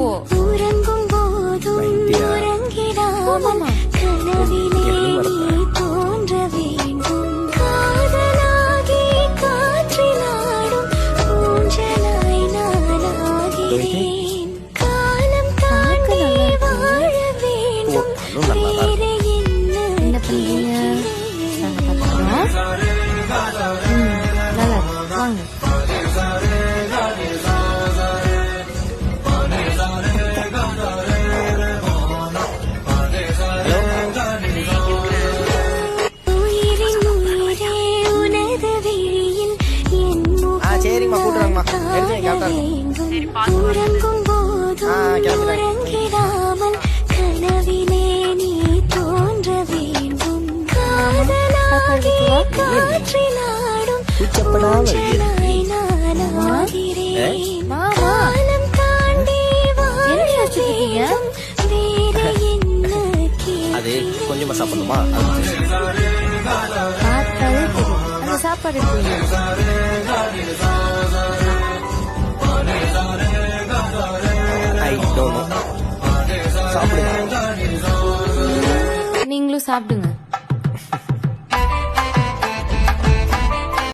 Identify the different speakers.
Speaker 1: போ.
Speaker 2: உறங்கும் போதும் உறங்கிடாமல் கனவிலே நீ தோன்ற வேண்டும். காதலாகி காற்றிலாடும் ஊஞ்சலாய் நானாகிறேன். காலம் தாண்டி வாழ வேண்டும். வேறு என்ன கேட்கிறேன்?
Speaker 1: வாங்க.
Speaker 2: உயிரின் உயிரே உனது விழியில் என்
Speaker 3: சரிம்மா, கூட்டுறாங்கம்மா.
Speaker 2: முகம் வேண்டும். உறங்கும் போதும் உறங்கிடாமல் கனவிலே நீ தோன்ற வேண்டும். காதலாகி காற்றிலாடும் ஊஞ்சலாய் நானாகிறேன். காலம் தாண்டி வாழ வேண்டும். வேறு என்ன
Speaker 3: அது
Speaker 2: கேட்கிறேன்?
Speaker 3: கொஞ்சமா சாப்பிடணுமா?
Speaker 1: பார்த்தாலே தெரியும். அந்த சாப்பாடு
Speaker 3: ஐ டோன்ட் நோ. சாப்பிடுங்க.
Speaker 1: நீங்களும் சாப்பிடுங்க.